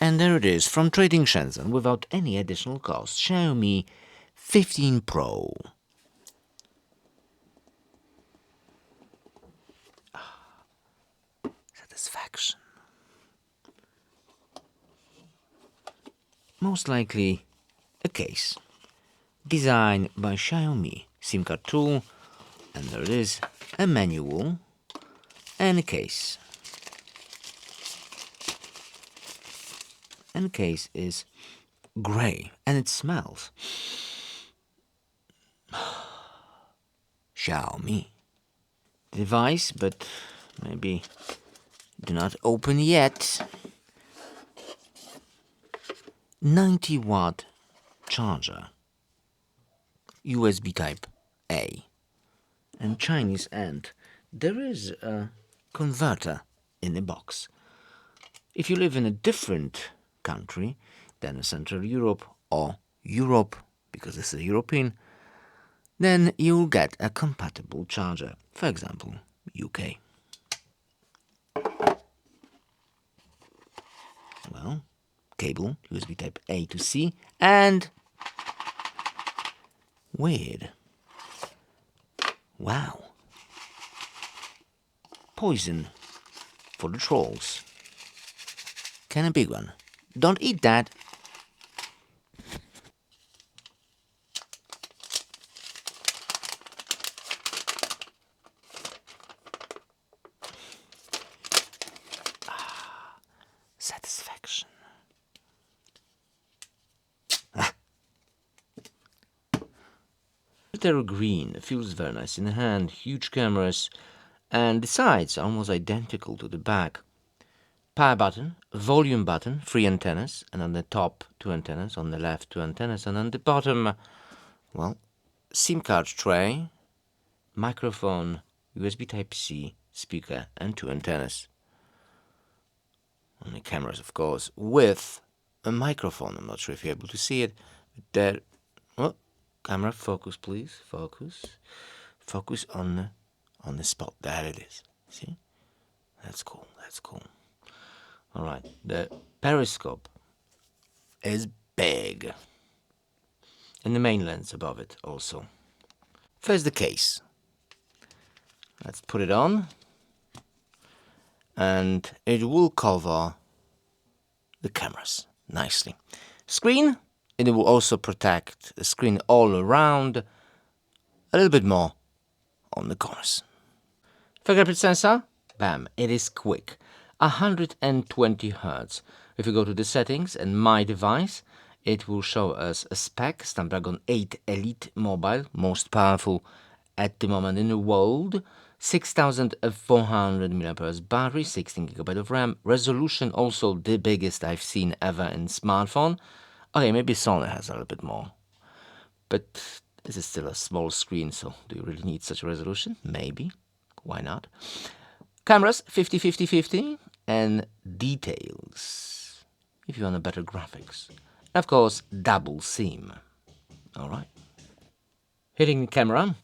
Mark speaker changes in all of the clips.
Speaker 1: And there it is, from TridentZ without any additional cost. Xiaomi 15 Pro. Satisfaction. Most likely a case. Designed by Xiaomi. SIM card tool. And there it is, a manual and a case. And the case is grey, and it smells. Xiaomi. Device, but maybe do not open yet. 90-watt charger. USB type A. And Chinese end. There is a converter in the box. If you live in a different country than Central Europe or Europe, because this is a European, then you'll get a compatible charger. For example, UK. Well, cable, USB type A to C, and weird. Wow. Poison for the trolls. Kind of big one. Don't eat that. Satisfaction. They're green, feels very nice in the hand, huge cameras, and the sides are almost identical to the back. Power button, volume button, 3 antennas, and on the top 2 antennas, on the left 2 antennas, and on the bottom, well, SIM card tray, microphone, USB Type-C, speaker, and 2 antennas. On the cameras, of course, with a microphone. I'm not sure if you're able to see it. There, oh, camera, focus, please, focus. Focus on the spot. There it is. See? That's cool, that's cool. All right, the periscope is big. And the main lens above it also. First the case. Let's put it on. And it will cover the cameras nicely. Screen, it will also protect the screen all around. A little bit more on the corners. Fingerprint sensor, bam, it is quick. 120 Hz. If you go to the settings and My Device, it will show us a spec, Snapdragon 8 Elite Mobile, most powerful at the moment in the world. 6400 mAh battery, 16 GB of RAM. Resolution also the biggest I've seen ever in smartphone. Okay, maybe Sony has a little bit more. But this is still a small screen, so do you really need such a resolution? Maybe. Why not? Cameras, 50-50-50. And details, if you want a better graphics. Of course, double SIM. All right. Hitting the camera.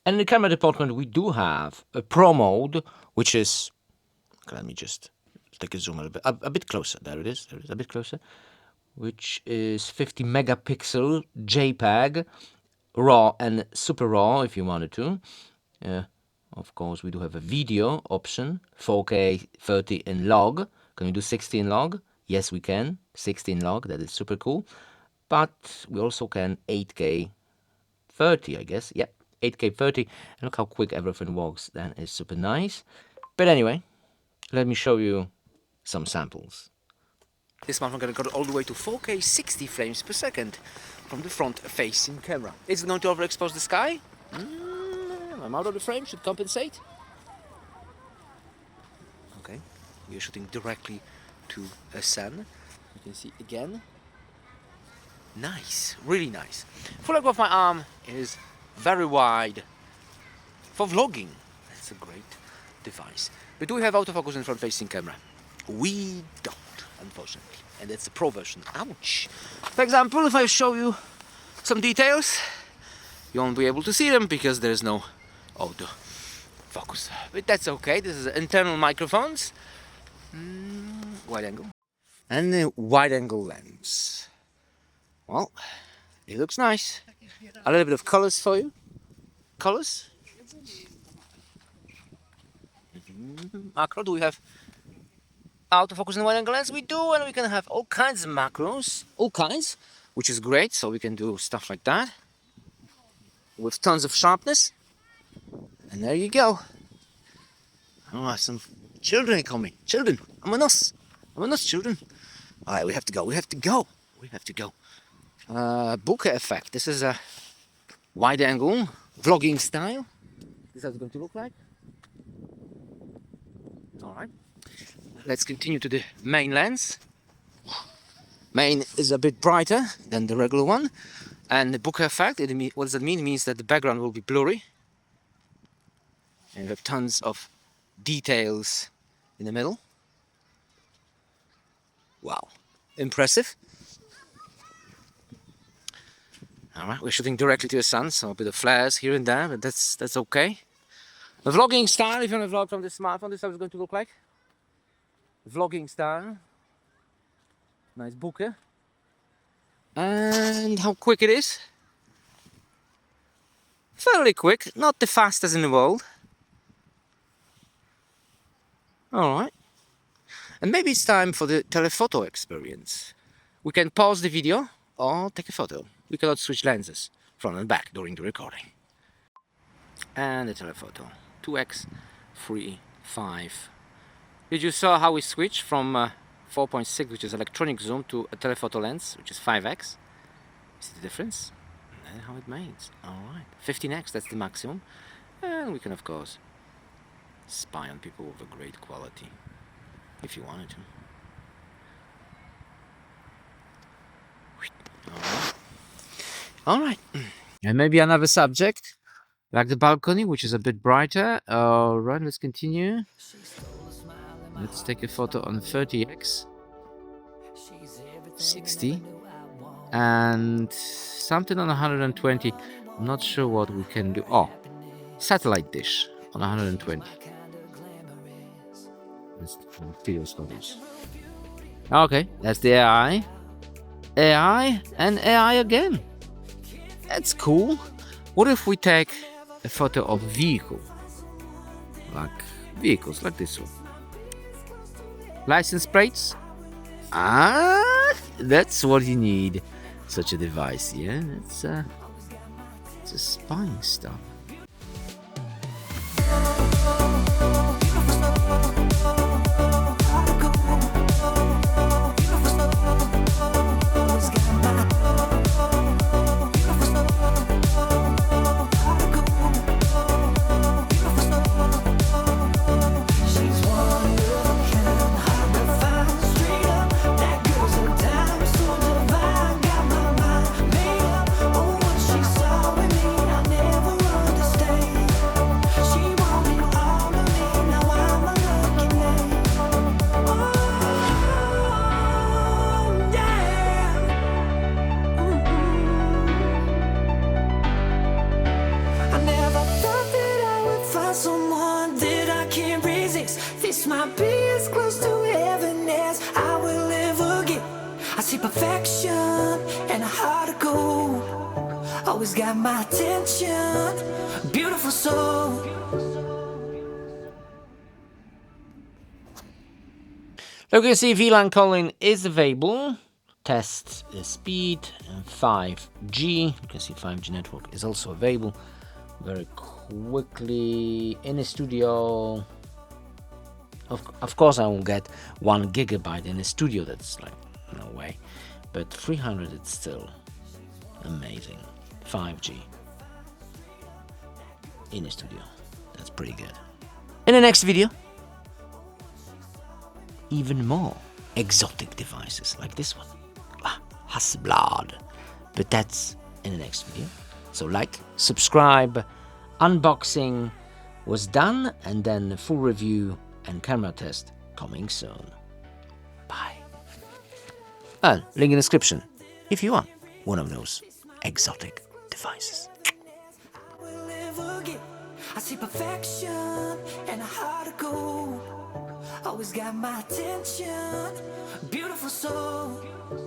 Speaker 1: And in the camera department, we do have a Pro mode, which is, let me just take a zoom a bit closer. There it is, a bit closer. Which is 50 megapixel JPEG, RAW and Super RAW if you wanted to. Of course, we do have a video option, 4K 30 in log. Can we do 16 log? Yes, we can. 16 log, that is super cool. But we also can 8K 30, I guess. Yeah, 8K 30. And look how quick everything works. That is super nice. But anyway, let me show you some samples. This smartphone can go all the way to 4K 60 frames per second from the front-facing camera. Is it going to overexpose the sky? I'm out of the frame, should compensate. Okay, we are shooting directly to a sun. You can see again. Nice, really nice. Full length of my arm is very wide for vlogging. That's a great device. But do we have autofocus in front-facing camera? We don't, unfortunately. And that's the Pro version. Ouch! For example, if I show you some details, you won't be able to see them because there's no auto focus. But that's okay. This is internal microphones. Wide angle.
Speaker 2: and the wide-angle lens. Well, it looks nice. A little bit of colors for you. Colors. Macro, do we have autofocus and wide-angle lens? We do, and we can have all kinds of macros, all kinds, which is great. So we can do stuff like that with tons of sharpness. And there you go. Oh, some children are coming. Children, vámonos, vámonos, children. All right, we have to go. We have to go. We have to go. Bokeh effect. This is a wide-angle vlogging style. This is how it's going to look like. All right. Let's continue to the main lens. Main is a bit brighter than the regular one, and the bokeh effect. What does that mean? It means that the background will be blurry, and you have tons of details in the middle. Wow, impressive. All right, we're shooting directly to the sun, so a bit of flares here and there, but that's okay. The vlogging style, if you want to vlog from the smartphone, this is how it's going to look like. Vlogging style. Nice bokeh. And how quick it is? Fairly quick, not the fastest in the world. Alright. And maybe it's time for the telephoto experience. We can pause the video or take a photo. We cannot switch lenses front and back during the recording. And the telephoto. 2x, 3, 5. Did you saw how we switch from 4.6, which is electronic zoom, to a telephoto lens, which is 5x? See the difference? And how it makes. Alright. 15x, that's the maximum. And we can, of course, spy on people with a great quality, if you wanted to. Alright. And maybe another subject, like the balcony, which is a bit brighter. Alright, let's continue. Let's take a photo on 30x, 60, and something on 120. I'm not sure what we can do. Oh, satellite dish on 120. Let's video storage. Okay, that's the AI. AI and AI again. That's cool. What if we take a photo of vehicles like this one? License plates? That's what you need. Such a device, yeah? It's a spying stuff.
Speaker 3: Someone that I can't resist. This might be as close to heaven as I will ever get. I see perfection and a heart of gold. Always got my attention. Beautiful soul.
Speaker 1: You can see VLAN calling is available. Test speed 5G. You can see 5G network is also available. Very quickly in the studio. Of course I won't get 1 gigabyte in the studio, that's like no way, but 300 it's still amazing. 5G in the studio, that's pretty good. In the next video, even more exotic devices like this one, Hasselblad, but that's in the next video. So like, subscribe, unboxing was done, and then the full review and camera test coming soon. Bye. Well, link in the description if you want one of those exotic devices.
Speaker 3: I see perfection and a heart of gold. Always got my attention. Beautiful soul.